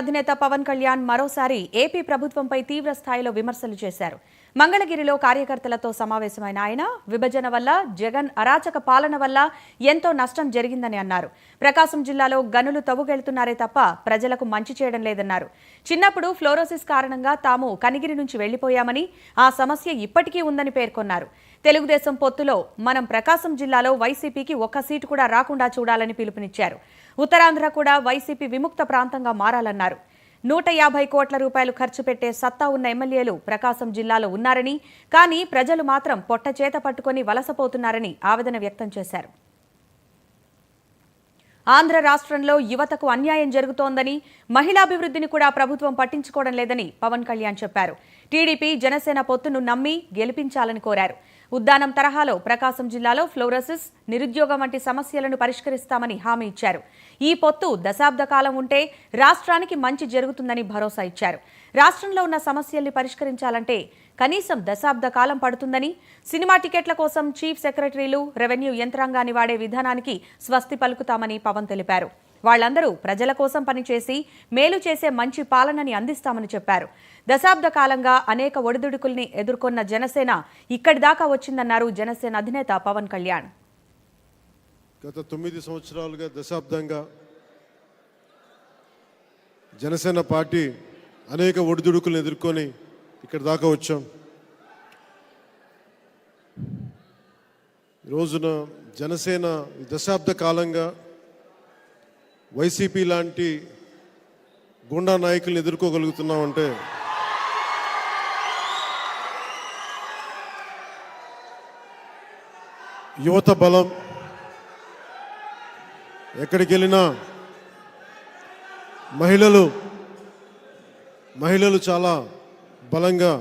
అధినేత పవన్ కళ్యాణ్ మరోసారి ఏపీ ప్రభుత్వంపై తీవ్ర స్థాయిలో విమర్శలు చేశారు. మంగళగిరిలో కార్యకర్తలతో సమావేశమైన ఆయన విభజన వల్ల, జగన్ అరాచక పాలన వల్ల ఎంతో నష్టం జరిగిందని అన్నారు. ప్రకాశం జిల్లాలో గనులు తవ్వుకెళ్తున్నారే తప్ప ప్రజలకు మంచి చేయడం లేదన్నారు. చిన్నప్పుడు ఫ్లోరోసిస్ కారణంగా తాము కనిగిరి నుంచి వెళ్లిపోయామని, ఆ సమస్య ఇప్పటికీ ఉందని పేర్కొన్నారు. తెలుగుదేశం పొత్తులో మనం ప్రకాశం జిల్లాలో వైసీపీకి ఒక్క సీటు కూడా రాకుండా చూడాలని పిలుపునిచ్చారు. ఉత్తరాంధ్ర కూడా వైసీపీ విముక్త ప్రాంతంగా మారాలన్నారు. 150 కోట్ల రూపాయలు ఖర్చు పెట్టే సత్తా ఉన్న ఎమ్మెల్యేలు ప్రకాశం జిల్లాలో ఉన్నారని, కానీ ప్రజలు మాత్రం పొట్ట చేత పట్టుకుని వలసపోతున్నారని ఆవేదన వ్యక్తం చేశారు. ఆంధ్ర రాష్ట్రంలో యువతకు అన్యాయం జరుగుతోందని, మహిళాభివృద్ధిని కూడా ప్రభుత్వం పట్టించుకోవడం లేదని పవన్ కళ్యాణ్ చెప్పారు. టీడీపీ జనసేన పొత్తును నమ్మి గెలిపించాలని కోరారు. ఉద్దానం తరహాలో ప్రకాశం జిల్లాలో ఫ్లోరోసిస్, నిరుద్యోగం వంటి సమస్యలను పరిష్కరిస్తామని హామీ ఇచ్చారు. ఈ పొత్తు దశాబ్ద కాలం ఉంటే రాష్ట్రానికి మంచి జరుగుతుందని భరోసా ఇచ్చారు. రాష్ట్రంలో ఉన్న సమస్యల్ని పరిష్కరించాలంటే కనీసం దశాబ్ద కాలం పడుతుందని, సినిమా టికెట్ల కోసం చీఫ్ సెక్రటరీలు, రెవెన్యూ యంత్రాంగాన్ని వాడే విధానానికి స్వస్తి పలుకుతామని పవన్ తెలిపారు. వాళ్లందరూ ప్రజల కోసం పనిచేసి మేలు చేసే మంచి పాలనని అందిస్తామని చెప్పారు. దశాబ్ద కాలంగా అనేక ఒడిదుడుకుల్ని ఎదుర్కొన్న జనసేన ఇక్కడి దాకా వచ్చిందన్నారు జనసేన అధినేత పవన్ కళ్యాణ్. గత 9 సంవత్సరాలుగా దశాబ్దంగా జనసేన పార్టీ అనేక ఒడిదుడుకులను ఎదుర్కొని ఇక్కడి దాకా వచ్చాం. ఈ రోజున జనసేన దశాబ్ద కాలంగా వైసీపీ లాంటి గుండా నాయకులను ఎదుర్కోగలుగుతున్నామంటే యువత బలం, ఎక్కడికి వెళ్ళినా మహిళలు చాలా బలంగా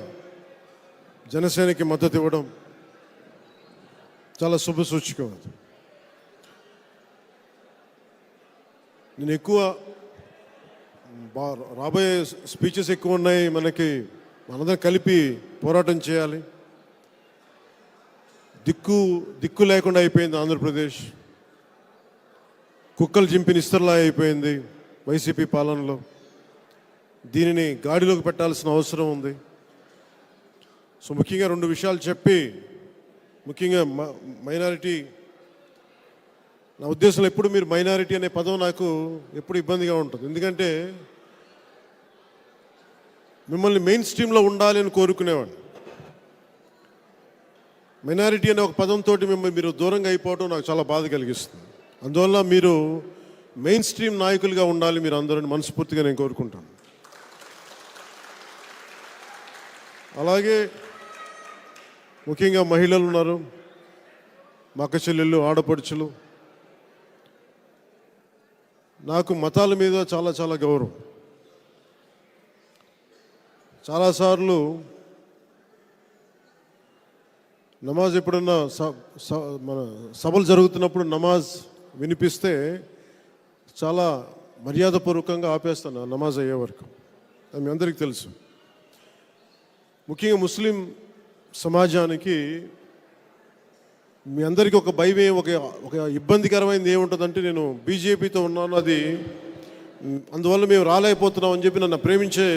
జనసేనకి మద్దతు ఇవ్వడం చాలా శుభసూచకం. నేను ఎక్కువ రాబోయే స్పీచెస్ ఎక్కువ ఉన్నాయి. మనందరం కలిపి పోరాటం చేయాలి. దిక్కు లేకుండా అయిపోయింది ఆంధ్రప్రదేశ్. కుక్కలు చింపిన ఇస్తర్లా అయిపోయింది వైసీపీ పాలనలో. దీనిని గాడిలోకి పెట్టాల్సిన అవసరం ఉంది. సో ముఖ్యంగా 2 విషయాలు చెప్పి, ముఖ్యంగా మైనారిటీ, నా ఉద్దేశంలో ఎప్పుడు మీరు మైనారిటీ అనే పదం నాకు ఎప్పుడు ఇబ్బందిగా ఉంటుంది. ఎందుకంటే మిమ్మల్ని మెయిన్ స్ట్రీమ్లో ఉండాలి అని కోరుకునేవాడిని. మైనారిటీ అనే ఒక పదంతో మీరు దూరంగా అయిపోవడం నాకు చాలా బాధ కలిగిస్తుంది. అందువల్ల మీరు మెయిన్ స్ట్రీమ్ నాయకులుగా ఉండాలి మీరు అందరూ మనస్ఫూర్తిగా నేను కోరుకుంటాను. అలాగే ముఖ్యంగా మహిళలు ఉన్నారు, మా అక్క చెల్లెళ్ళు, ఆడపడుచులు. నాకు మతాల మీద చాలా చాలా గౌరవం. చాలాసార్లు నమాజ్ ఎప్పుడన్నా మన సభలు జరుగుతున్నప్పుడు నమాజ్ వినిపిస్తే చాలా మర్యాదపూర్వకంగా ఆపేస్తాను నమాజ్ అయ్యే వరకు. అది మీ అందరికీ తెలుసు. ముఖ్యంగా ముస్లిం సమాజానికి మీ అందరికీ ఒక భయం, ఒక ఇబ్బందికరమైనది ఏముంటుందంటే, నేను బీజేపీతో ఉన్నాను, అది అందువల్ల మేము రాలేకపోతున్నాం అని చెప్పి నన్ను ప్రేమించే